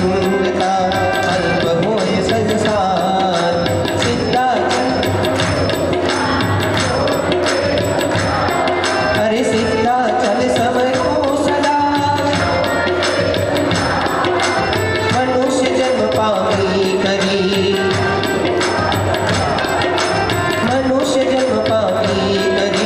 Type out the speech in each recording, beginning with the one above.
મંગતા અલ્પ હોય સંસાર અરે સિદ્ધાચલ સમયો સદા મનુષ્ય જન્મ પામી કરી મનુષ્ય જન્મ પામી કરી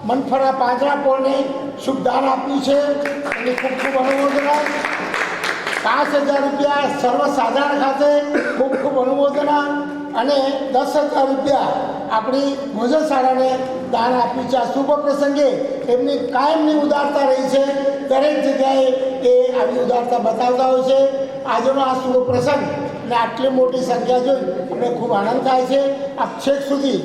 મનફરા પાંજરા પોળને શુભ દાન આપ્યું છે એની ખૂબ ખૂબ અનુમોદના. 5000 રૂપિયા સર્વસાધારણ ખાતે ખૂબ ખૂબ અનુમોદના અને 10,000 રૂપિયા આપણી ભોજનશાળાને દાન આપ્યું છે. આ શુભ પ્રસંગે એમની કાયમની ઉદારતા રહી છે. દરેક જગ્યાએ એ આવી ઉદારતા બતાવતા હોય છે. આજનો આ શુભ પ્રસંગ અને આટલી મોટી સંખ્યા જોઈ અમને ખૂબ આનંદ થાય છે. આપ છેક સુધી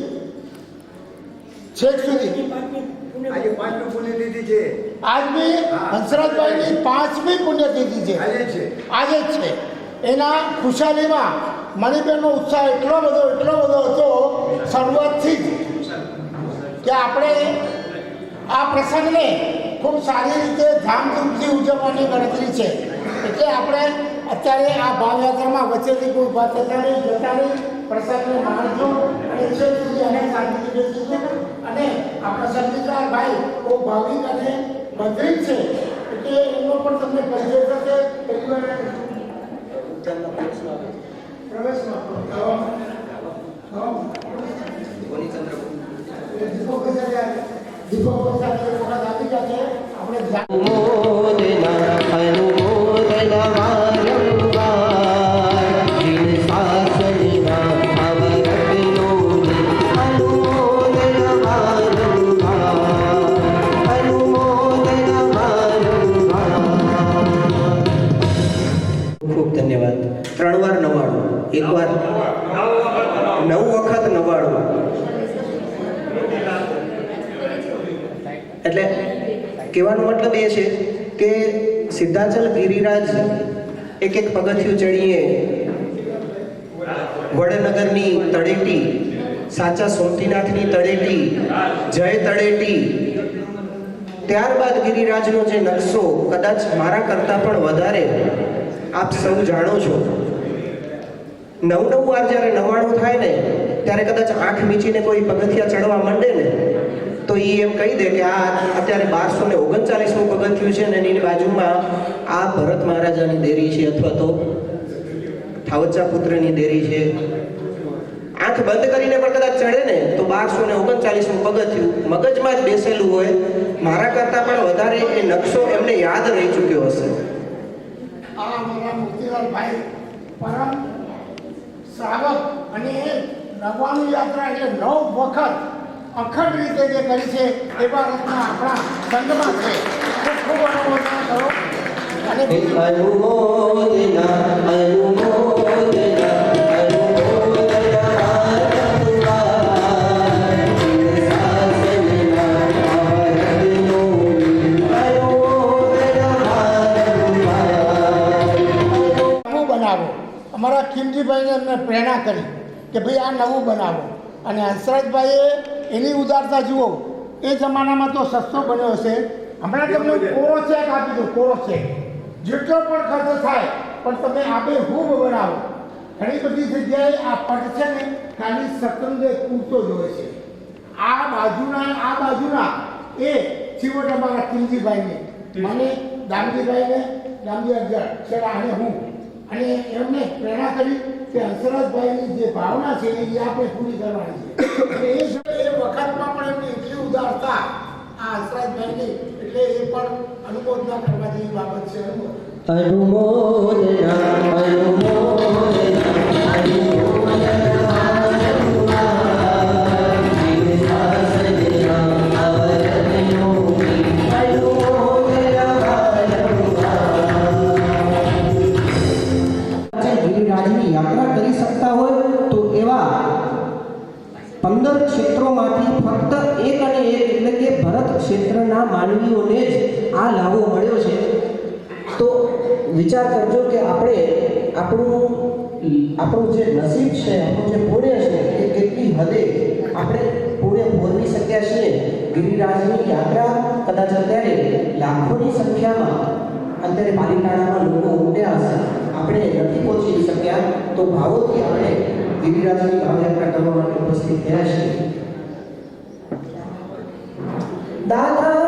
આજે 5મી પુણ્યતિથિ છે. આજ બી હંસરાજભાઈની 5મી પુણ્યતિથિ છે, આજે જ છે. એના ખુશાલીમાં મણિબેનનો ઉત્સાહ એટલો બધો હતો શરૂઆતથી જ કે આપણે આ પ્રસંગને ખૂબ સારી રીતે ધામધૂમથી ઉજવવાની ગણતરી છે. એટલે આપણે અત્યારે આ ભાવયાત્રામાં વચ્ચેથી કોઈ ઉભા થતા નહીં, જતા નહીં, પ્રસાદને માણજો અને છેક સુધી અનેક શાંતિ બેસીશું. અને આપણા સંગીતકાર ભાઈ બહુ ભાવિક અને બંધરીક છે એટલે એનો પણ તમને પરિચય થશે. પ્રવેશમાં દીપક સાથે વખત આપી જશે. આપણે ધન્યવાદ. 3 વાર 99, એક વાર 9 વખત 99. એટલે કહેવાનો મતલબ એ છે કે સિદ્ધાચલ ગિરિરાજ એક પગથિયું ચડીએ વડનગરની તળેટી, સાચા સોમતીનાથની તળેટી, જય તળેટી, ત્યારબાદ ગિરિરાજનો જે નકશો કદાચ મારા કરતાં પણ વધારે આપ સૌ જાણો છો. 9 વાર જ્યારે 99 થાય ને ત્યારે કદાચ આંખ મીચીને કોઈ પગથિયા ચડવા માંડે ને તો એ એમ કહી દે કે આ અત્યારે 1239મું પગથિયું છે ને એની બાજુમાં આ ભરત મહારાજાની દેરી છે અથવા તો ઠાવચા પુત્રની દેરી છે. આંખ બંધ કરીને પણ કદાચ ચડે ને તો 1239મું પગથિયું મગજમાં જ બેસેલું હોય. મારા કરતાં પણ વધારે એ નકશો એમને યાદ રહી ચૂક્યો હશે. આ મારા મુક્તિલાલભાઈ પરમ શ્રાવક અને 99 યાત્રા એટલે 9 વખત અખંડ રીતે જે કરી છે એવા રત્ના આપણા સંઘમાં છે. ખૂબ ખૂબ અનુમોદના કરો. અને બનાવો. અમારા ખીમજીભાઈને એમને પ્રેરણા કરી કે ભાઈ આ નવું બનાવો, અને હંસરાજભાઈએ એની ઉદારતા જુઓ. એ જમાનામાં તો સસ્તો બન્યો હશે. હમણાં તમને કોરો ચેક આપી દો, કોરો ચેક જેટલો પણ ખર્ચ થાય પણ તમે આપે ખૂબ બનાવો. ઘણી બધી જગ્યાએ આ પટ છે ને ખાલી સતંગે પૂરતો જ હોય છે. આ બાજુના એ છેવટ અમારા કિંજીભાઈને, મને દામજીભાઈને, દામજી અગર છેડા અને હું, અને એમને પ્રેરણા કરી કે હંસરાજભાઈની જે ભાવના છે એ આપણે પૂરી કરવાની છે. અને એ વખતમાં પણ એમની એટલી ઉદારતા આ હંસરાજભાઈની, એટલે એ પણ અનુમોદના કરવા જેવી બાબત છે. ગિરિરાજની યાત્રા કરી શકતા હોય તો એવા 15 ક્ષેત્રોમાંથી ફક્ત એક અને એક એટલે કે ભરત ક્ષેત્રના માનવીઓને જ આ લાભો મળ્યો છે. તો વિચાર કરજો કે આપણું જે નસીબ છે, આપણું જે પુણ્ય છે એ કેટલી હદે આપણે પુણ્ય ભોગવી શક્યા છીએ. ગિરિરાજની યાત્રા કદાચ અત્યારે લાખોની સંખ્યામાં અત્યારે પાલિતાણામાં લોકો ઉમટ્યા હશે, આપણે નથી પહોંચી શક્યા, તો ભાવોથી આપણે ગિરિરાજની ભાવયાત્રા કરવા માટે ઉપસ્થિત થયા છીએ. દાદા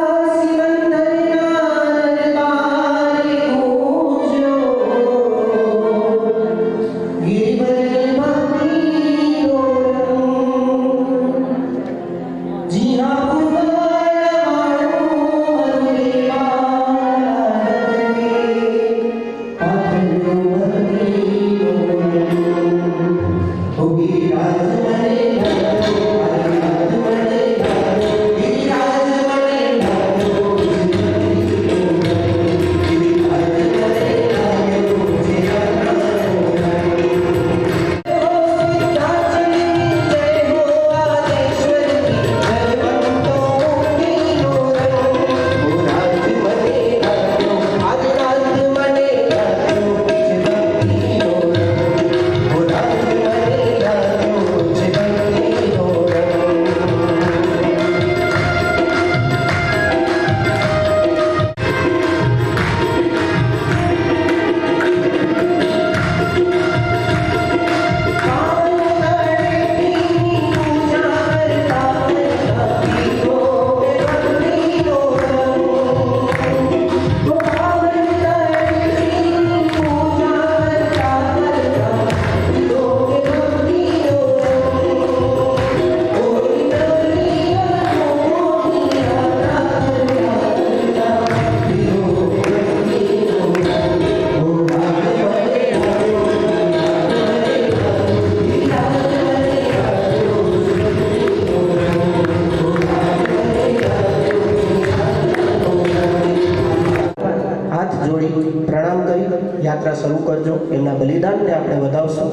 યાત્રા શરૂ કરજો. એમના બલિદાનને આપણે વધાવશું.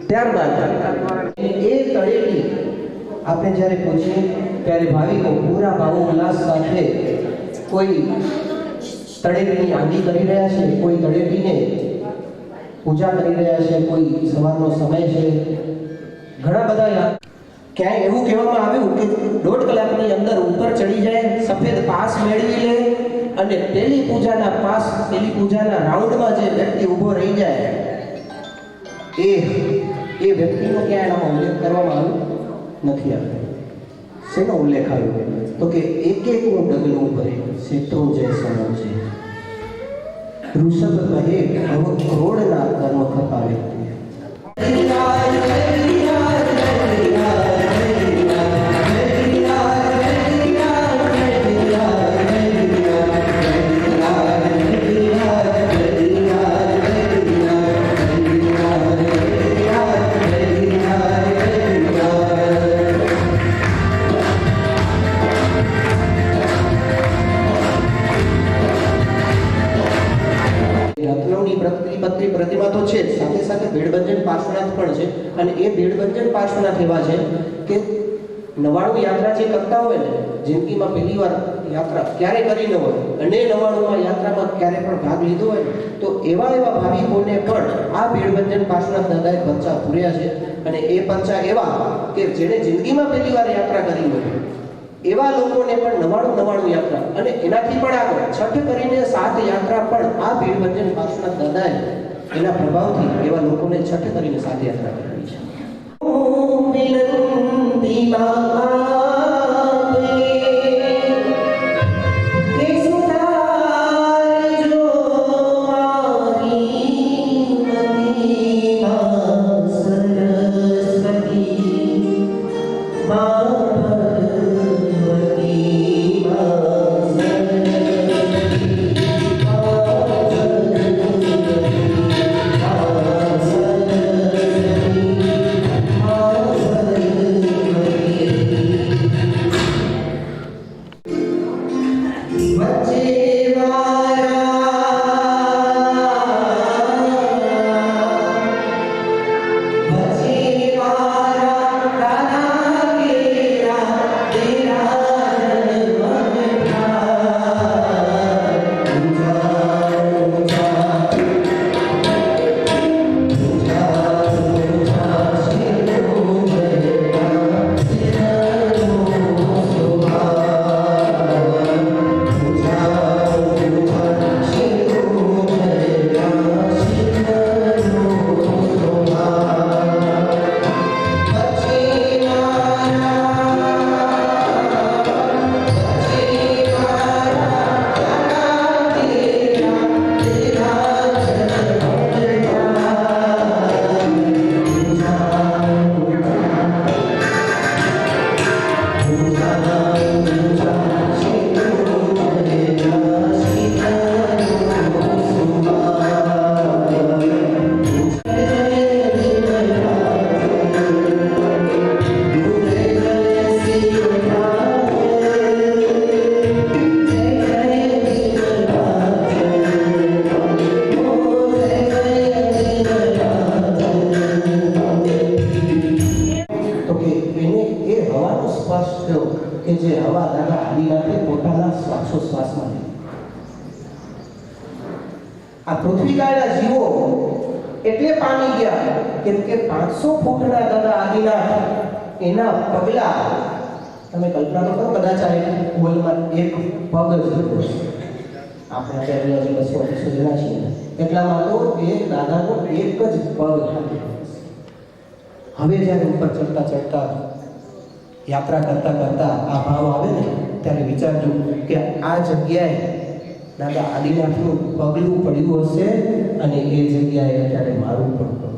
ત્યારબાદ એ તળેટી આપણે જ્યારે પૂછીએ ત્યારે ભાવિકો પૂરા ભાવો ઉલ્લાસ સાથે કોઈ તળેટીની આંગી કરી રહ્યા છે, કોઈ તળેટીને પૂજા કરી રહ્યા છે, કોઈ સવારનો સમય છે. ઘણા બધા ક્યાંય એવું કહેવામાં આવ્યું કે 1.5 કલાકની અંદર ઉપર ચડી જાય, સફેદ પાસ મેળવી લે અને પેલી પૂજાના રાઉન્ડમાં જે વ્યક્તિ ઊભો રહી જાય એ વ્યક્તિનો ક્યાં એનામાં ઉલ્લેખ કરવામાં આવ્યો નથી. આવ્યો શેનો ઉલ્લેખ આવ્યો? તો કે એક ડગલું ભરે શેત્રુંજય સમજે, ઋષભ કહે હવે કરોડના કર્મ ખપાવે. પ્રતિમા તો છે, સાથે સાથે ભેળબંજન પાર્શ્વનાથ પણ છે. અને એ ભેળબંજન પાર્શ્વનાથ એવા છે કે 99 યાત્રા જે કરતા હોય ને, જિંદગીમાં પહેલી વાર યાત્રા ક્યારે કરી ન હોય અને 99માં યાત્રામાં ક્યારે પણ ભાગ લીધો હોય ને, તો એવા ભાવિકોને પણ આ ભીડભંજન પાર્શ્વનાથ દાદાએ પંચા પૂર્યા છે. અને એ પંચા એવા કે જેણે જિંદગીમાં પહેલી વાર યાત્રા કરી હોય એવા લોકોને પણ 99 યાત્રા અને એનાથી પણ આગળ છઠ કરીને 7 યાત્રા પણ આ ભીડભંજન પાર્શ્વનાથ દાદાએ એના પ્રભાવથી એવા લોકોને છઠ કરીને 7 યાત્રા કરાવી છે. વિનંતી કે જે હવા દાદા આદિનાથે પોતાના શ્વાસોશ્વાસમાં લીધી. આ પૃથ્વીકાળના જીવો એટલે પામી ગયા કેમ કે 500 ફૂટના દાદા આદિનાથ એના પગલા તમે કલ્પના તો કરો, કદાચ આ એક બોલમાં એક પગ જ હતો. આપણે અત્યારે હજી 200 જણા છીએ એટલામાં તો એ દાદાનો એક જ પગ હતો. હવે જ્યારે ઉપર ચડતા ચડતા યાત્રા કરતા કરતા આ ભાવ આવે ને ત્યારે વિચારજો કે આ જગ્યાએ દાદા આદિનાથનું પગલું પડ્યું હશે અને એ જગ્યાએ અત્યારે મારું પણ પડ્યું.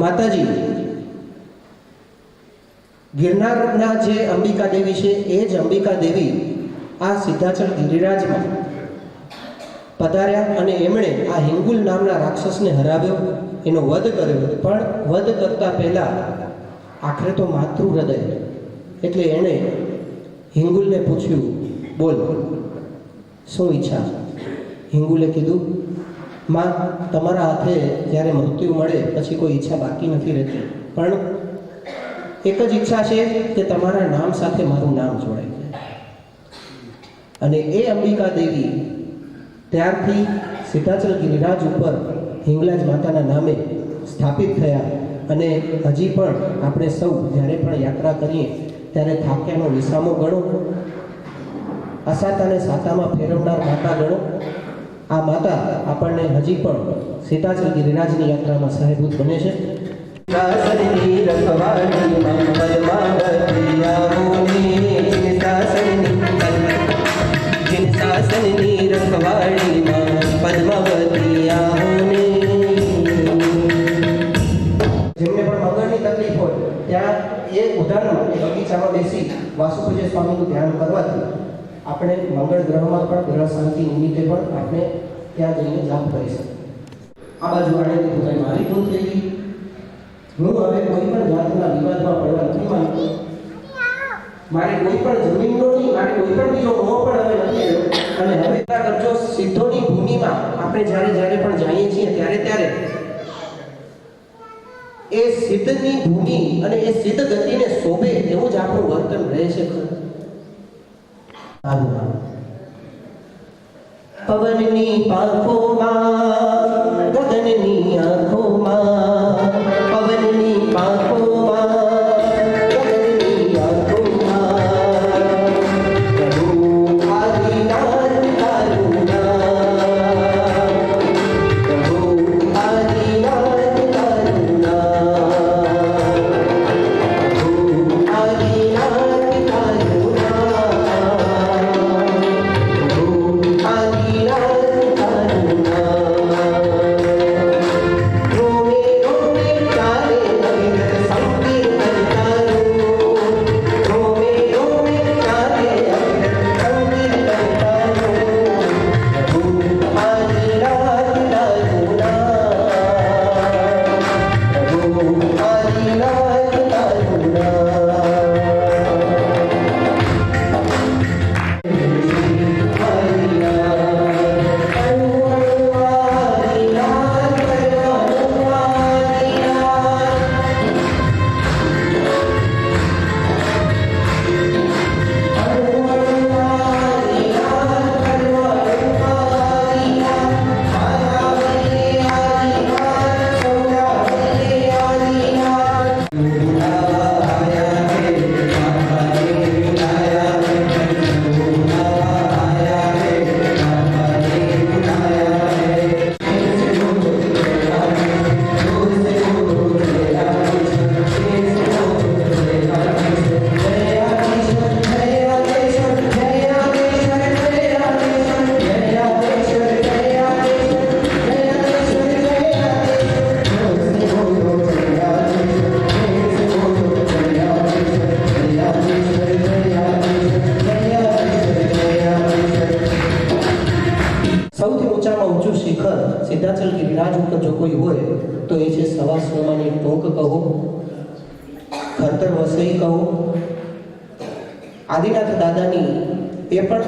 માતાજી ગિરનારના જે અંબિકા દેવી છે એ જ અંબિકા દેવી આ સિદ્ધાચલ ગિરિરાજમાં પધાર્યા અને એમણે આ હિંગુલ નામના રાક્ષસને હરાવ્યો, એનો વધ કર્યો. પણ વધ કરતા પહેલા આખરે તો માતૃ હૃદય એટલે એણે હિંગુલને પૂછ્યું, બોલ શું ઈચ્છા? હિંગુલે કીધું, માં તમારા હાથે જ્યારે મૃત્યુ મળે પછી કોઈ ઈચ્છા બાકી નથી રહેતી, પણ એક જ ઈચ્છા છે કે તમારા નામ સાથે મારું નામ જોડાય જાય. અને એ અંબિકા દેવી ત્યારથી સિદ્ધાચલ ગિરિરાજ ઉપર હિંગલાજ માતાના નામે સ્થાપિત થયા અને હજી પણ આપણે સૌ જ્યારે પણ યાત્રા કરીએ ત્યારે થાક્યાનો વિસામો ગણો, અસાતાને સાતામાં ફેરવનાર માતા ગણો. આ માતા આપણને હજી પણ સીતાચલ ગિરિરાજની યાત્રામાં સહાયભૂત બને છે. શાસનની રખવાડીમાં પદ્માવતી આવોને, શાસનની રખવાડીમાં પદ્માવતી આવોને. જેમને પણ મગજની તકલીફ હોય ત્યાં એક ઉદાહરણમાં એ બગીચામાં બેસી વાસુપૂજ્ય સ્વામીનું ધ્યાન કરવાથી આપણે મંગળ ગ્રહમાં પણ ગ્રહ શાંતિ નિમિત્તે પણ આપણે ત્યાં જઈને જાપ કરી શકીએ. આ બાજુ આડેથી પોતાની મારી ભૂલ થઈ ગઈ. હું હવે કોઈ પણ જાતના વિવાદમાં પડવા નથી માંગતો. મારે કોઈ પણ જમીનનો નહીં, મારે કોઈ પણ બીજો મોહ પણ હવે નથી રહ્યો. અને હવે કરજો સિદ્ધોની ભૂમિમાં આપણે જ્યારે પણ જઈએ છીએ ત્યારે એ સિદ્ધની ભૂમિ અને એ સિદ્ધ ગતિને શોભે એવું જ આપણું વર્તન રહે છે. પવનની પાંખોમાં, ગગનની આંખોમાં, પવનની પાંખોમાં, ગગનની આંખોમાં, પ્રભુ આદિનાથ તારું નામ, પ્રભુ આદિનાથ તારું નામ, પ્રભુ આદિનાથ તારું સિદ્ધાચલ ગિરિરાજ ઉપર જો કોઈ હોય તો એ છે સવા સોમાની ટોંક કહો, ખરતર વસઈ કહો. આદિનાથ દાદાની એ પણ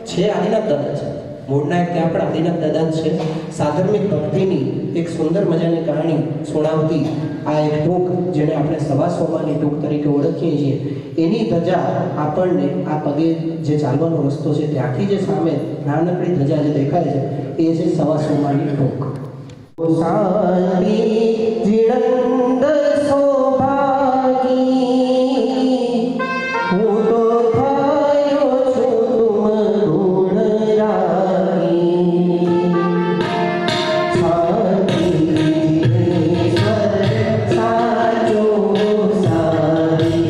છે, આદિનાથ દાદા છે મૂળના ત્યાં પણ આદિનાથ દાદા છે. સાધર્મિક ભક્તિની એક સુંદર મજાની કહાણી સુણાવતી આ એક ટોંક, જેને આપણે સવા સોમાની ટોંક તરીકે ઓળખીએ છીએ, એની ધજા આપણને આ પગે જે ચાલવાનો રસ્તો છે ત્યાંથી જે સામે નાનકડી ધજા જે દેખાય છે એ છે સવા સોમાની ટોંક. શાંતિ જીણંદ સૌભાગી, હું તો થયો છું તુમ ગુણ રાગી. શાંતિ જીનેશ્વર સાચો સારી,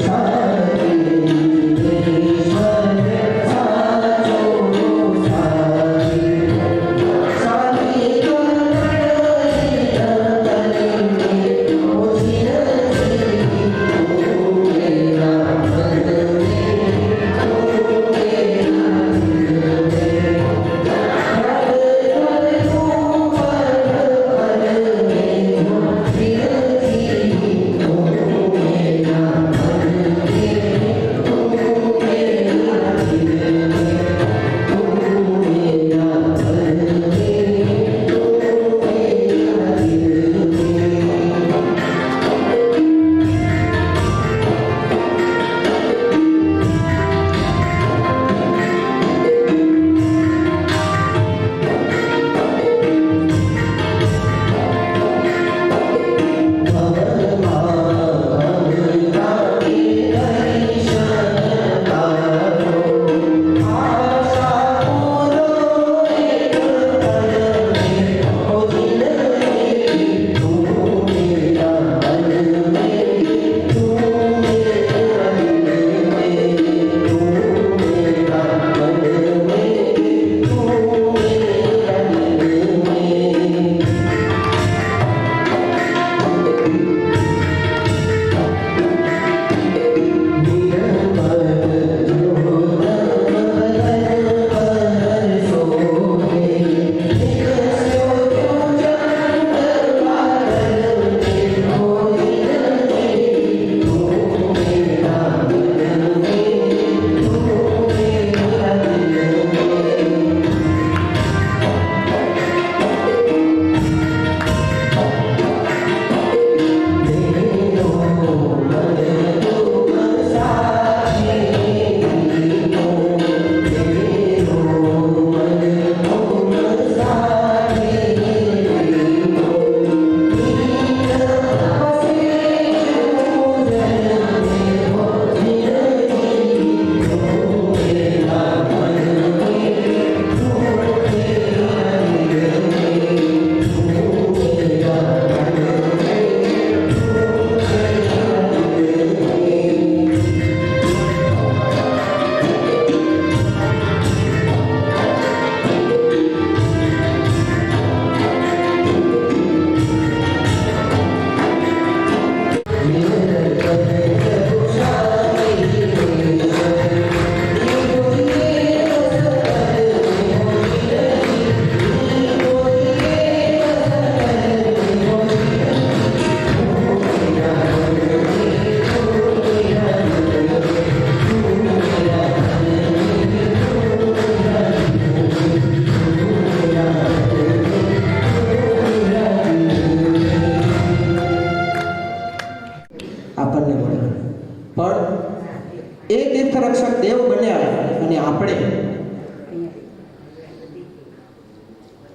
શાંતિ જીનેશ્વર સાચો સારી. શાંતિ તો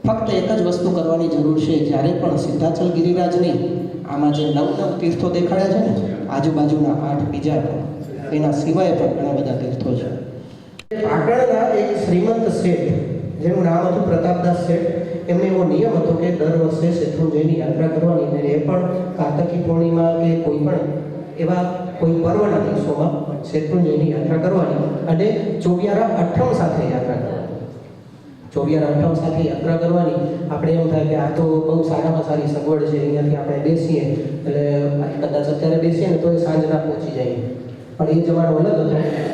ફક્ત એક જ વસ્તુ કરવાની જરૂર છે. જ્યારે પણ સિદ્ધાચલ ગિરિરાજની આમાં જે નવ તીર્થો દેખાડ્યા છે ને, આજુબાજુના 8 બીજા પણ, એના સિવાય પણ ઘણા બધા તીર્થો છે. પાટણના એક શ્રીમંત શેઠ, જેનું નામ હતું પ્રતાપદાસ શેઠ, એમને એવો નિયમ હતો કે દર વર્ષે શેત્રુંજયની યાત્રા કરવાની, અને એ પણ કાર્તકી પૂર્ણિમા કે કોઈ પણ એવા કોઈ પર્વના દિવસોમાં શેત્રુંજયની યાત્રા કરવાની અને ચોવિયારા અઠમ સાથે યાત્રા કરવાની. ચોવિયારા અઠમ સાથે યાત્રા કરવાની. આપણે એમ થાય કે આ તો બહુ સારામાં સારી સગવડ છે, અહીંયાથી આપણે બેસીએ એટલે કદાચ અત્યારે બેસીએ ને તો એ સાંજના પહોંચી જાય. પણ એ જમાનો અલગ હતો.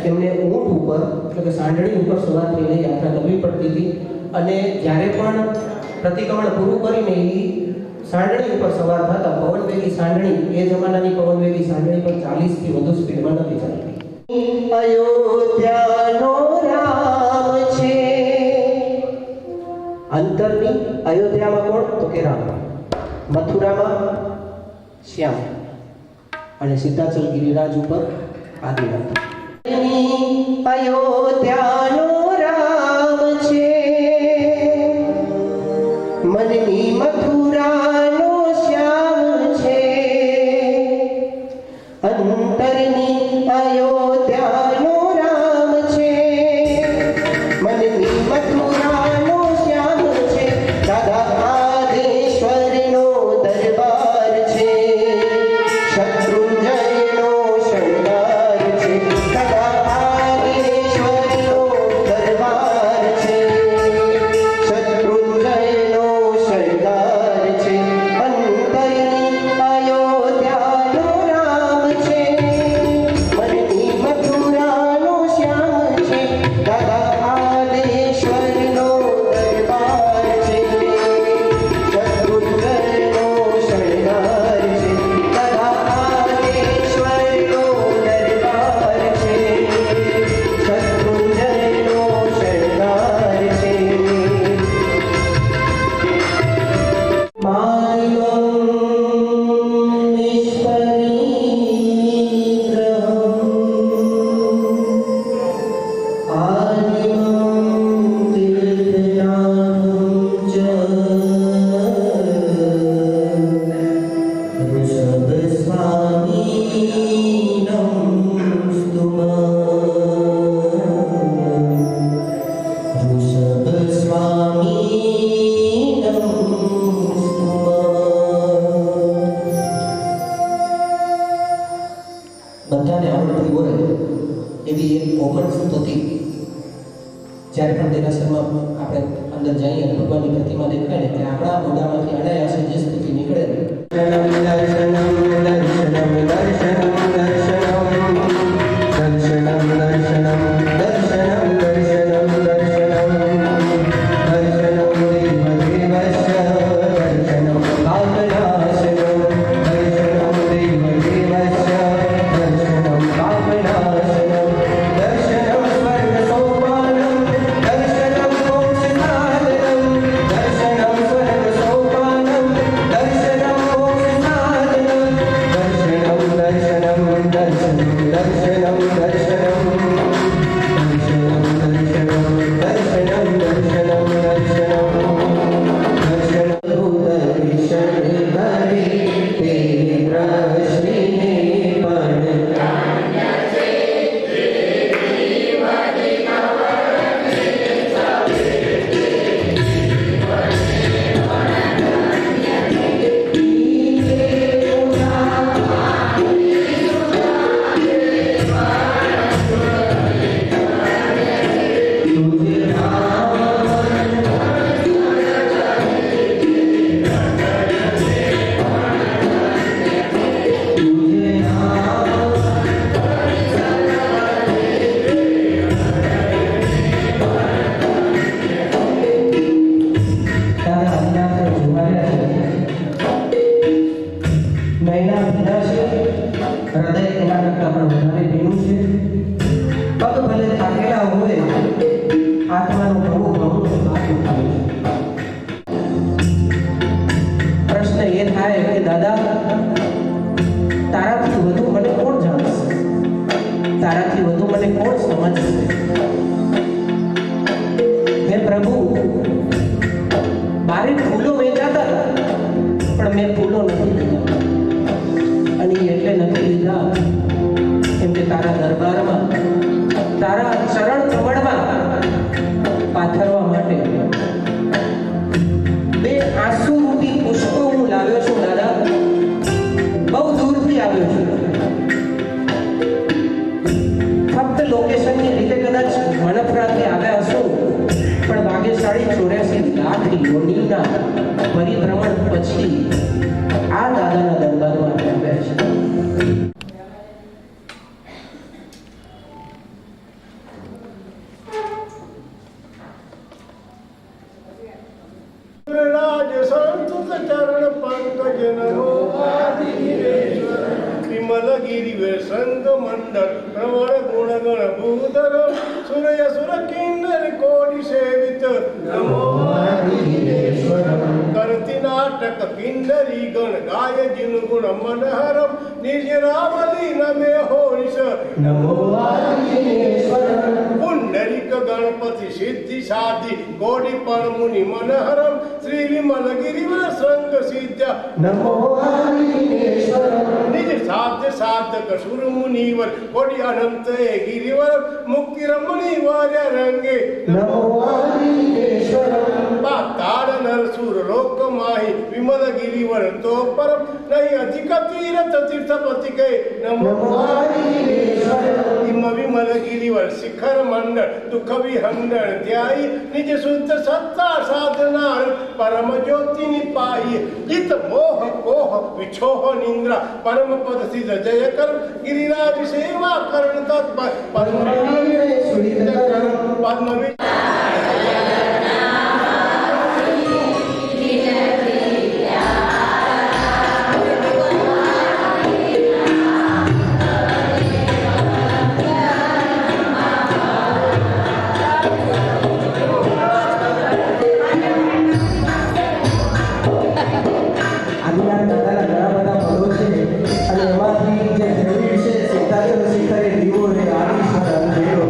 એમને ઊંટ ઉપર એટલે કે સાંઢળી ઉપર સવાર થઈને યાત્રા કરવી પડતી હતી, અને જ્યારે પણ પ્રતિક્રમણ પૂરું કરીને એ સાંઢળી ઉપર સવાર થતા, પવનવેગી સાંઢળી, એ જમાનાની પવનવેગી સાંઢળી પણ 40 થી વધુ સ્પીડમાં નથી ચાલતી. અયોધ્યાનો રામ છે. અંતરની અયોધ્યામાં કોણ? તો કે રામ. મથુરામાં શ્યામ, અને સિદ્ધાચલ ગિરિરાજ ઉપર આદિનાથ. અયોધ્યાનો રામ છે, મનની મથુરાનો શ્યામ છે. અંતરની અયોધ્યાનો રામ છે, મનની મથુરાનો શ્યામ છે. દાદા આદેશ્વરનો દરબાર છે, શત્રુંજયનો શણગાર છે. દાદા આદેશ્વરનો દરબાર છે, શત્રુંજયનો શણગાર છે. અંતરની અયોધ્યાનો રામ છે, મનની મથુરાનો શ્યામ છે. દાદા આદેશ્વરનો દરબાર છે, શત્રુંજયનો શણગાર છે. દાદા આદેશ્વરનો દરબાર છે, શત્રુંજયનો શણગાર છે. માલિકં નિષ્પરીગ્રહં આદિમં તીર્થનાથં ચ ऋषभस्वामिनं स्तुमः ऋषभस्वामिनं स्तुमः. બધાને આવડતી હોય એવી એક ઓગણ સ્તુતિ. જ્યારે પણ દેરાસરમાં આપણે અંદર જઈએ અને ભગવાનની પ્રતિમા દેખાય ને, ત્યારે આપણા મોઢામાંથી અનાયાસે જે સ્તુતિ નીકળે ને, દર્શનમ દર્શનમ દર્શનમ દર્શનમ દર્શનમ દર્શનમ દર્શનમ દર્શનમ દર્શનમ દર્શનમ દેવદેવસ્ય દર્શનમ પાપનાશનમ દર્શનમ દેવદેવસ્ય દર્શનમ પાપનાશનમ દર્શનમ સ્વર્ગ સોપાનમ દર્શનમ મોક્ષસાધનમ દર્શનમ સ્વર્ગ સોપાનમ દર્શનમ મોક્ષસાધનમ દર્શનમ દર્શનમ દર્શનમ દર્શનમ દર્શનમ પ્રભુ બારે ફૂલો વેચાતા હતા પણ મેં ફૂલો નથી લીધા. અને એટલે નથી લીધા કેમ કે તારા દરબારમાં તારા ચરણ કમળમાં પાથરવા માટે બે આંસુ રૂપી પુષ્પો હું લાવ્યો છું દાદા. બહુ દૂરથી આવ્યો છું. ફક્ત લોકેશનની રીતે કદાચ મનફરાથી આવ્યા હશો પણ ભાગ્યશાળી 84 લાખ યોનીના પરિભ્રમણ પછી આ દાદાના દરબારમાં આવ્યા છે. રાજ સંતુત ચરણ પંકજ નમો આદિરેશ્વર વિમલ ગિરિવે સંગ મંડળ પ્રવળ ગુણ ગણ ભૂધર સૂર્ય સુર કિન્નર કોટિ સેવિત નમો આદિરેશ્વર કરતી નાટક કિન્નરી ગણ ગાય જીન ગુણ મનહરમ નિજ રાવલી નમે હોરિષ નમો આદિરેશ્વર પુંડરીક ગણપતિ સિદ્ધિ સાધી કોટિ પર મુનિ મનહરમ શ્રી વિમલ ગિરિવર સંગ સિદ્ધ નમો આદિનેશ્વર નિજ સાધ્ય સાધક સુર મુનિવર કોટિ અનંત ગિરિવર મુક્તિ રમણી વાર્ય રંગે નમો આદિનેશ્વર પાતાળ નર સુર લોક માહી વિમલ ગિરિવર તો પરમ નહીં અધિક તીર્થ તીર્થપતિ કે નમો આદિનેશ્વર ઇમ વિમલ ગિરિવર શિખર મંડળ દુઃખ વિહંડળ ધ્યાઈ નિજ શુદ્ધ સત્તા સાધના પરમ જ્યોતિ નિપાઈ હિત મોહ કોહ વિછોહ નિંદ્રા પરમ પદ સિદ્ધ જય કર ગિરિરાજ સેવા કરણ તત્પર પરમ પદ્મ શિખરે દીવો રે આદિશ્વર અંધેરો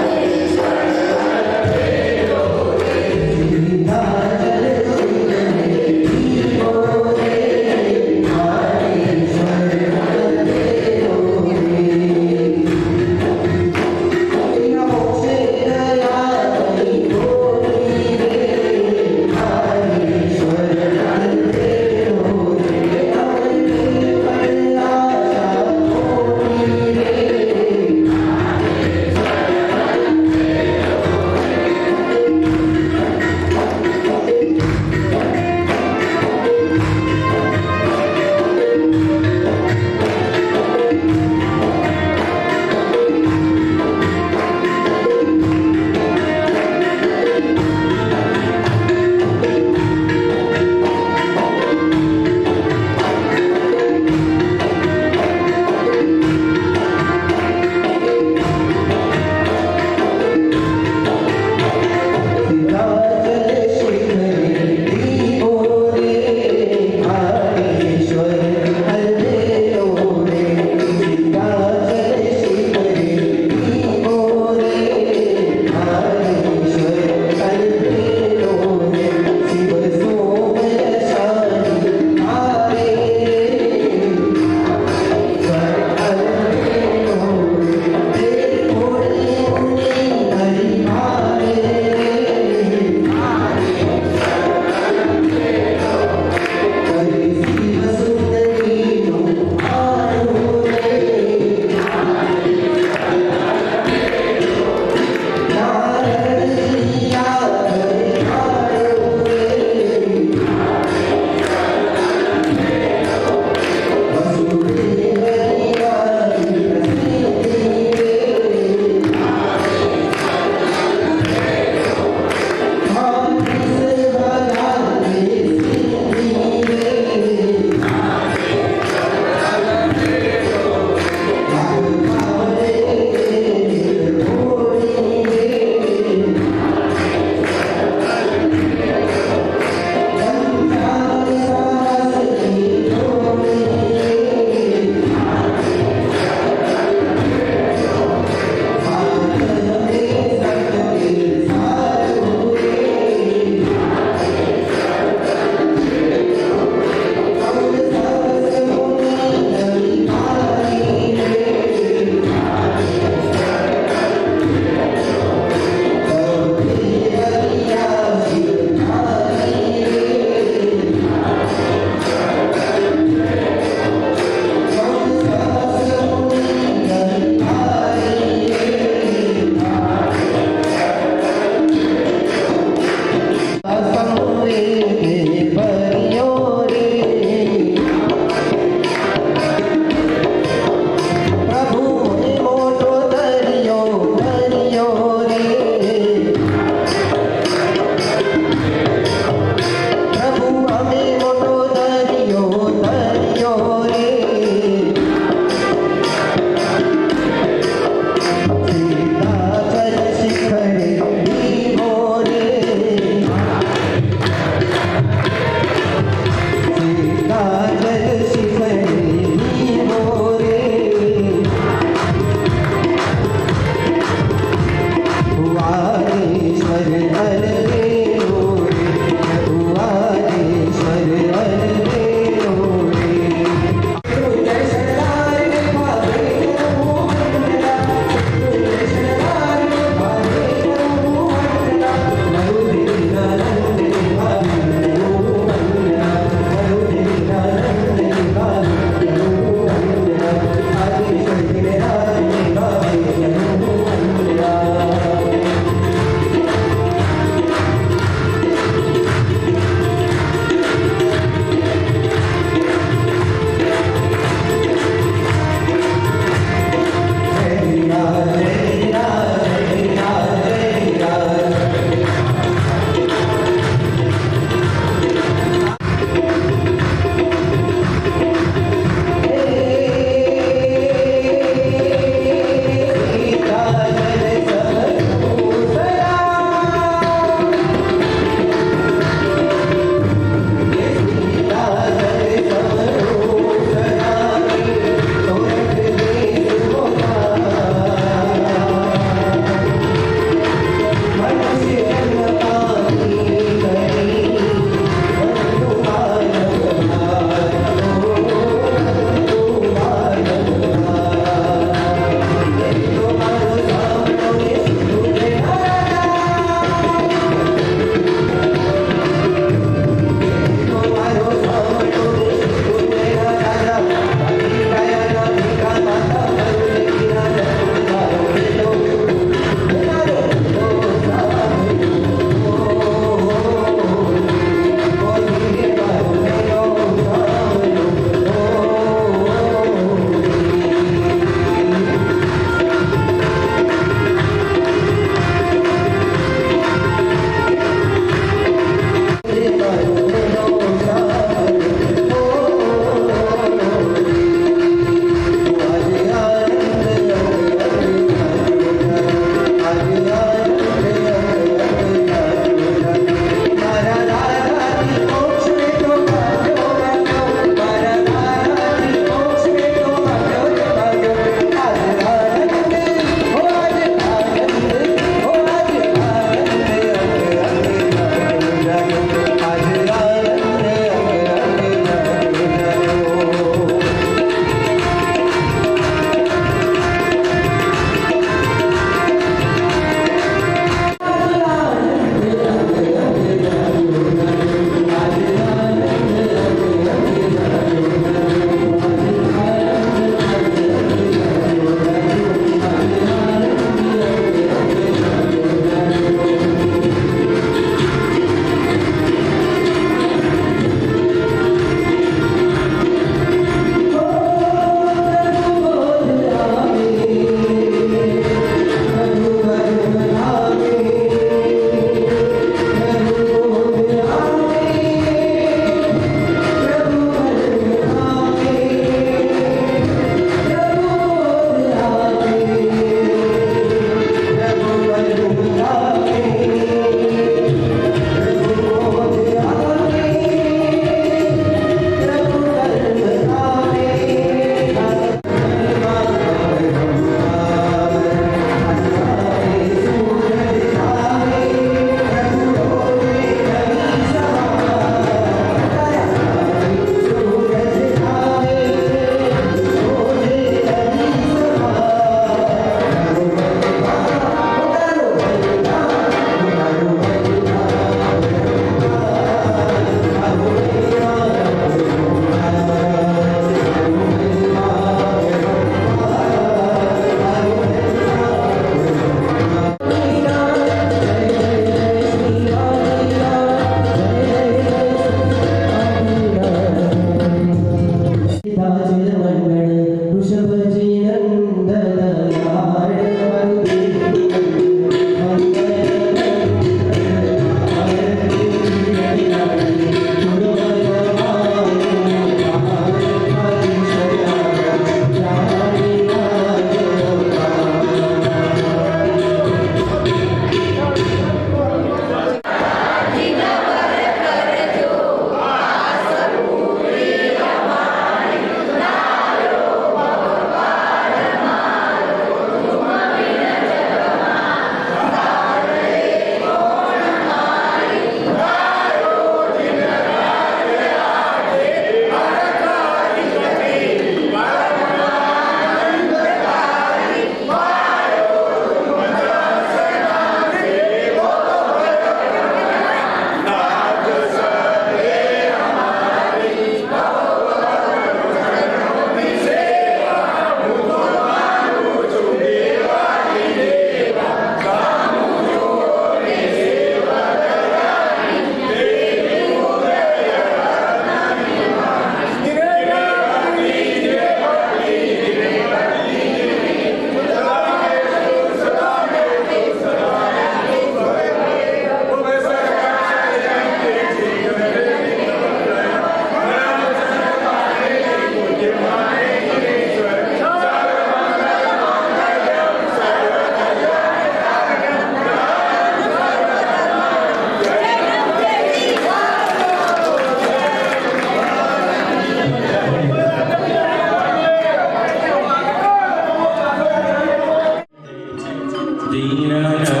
દીન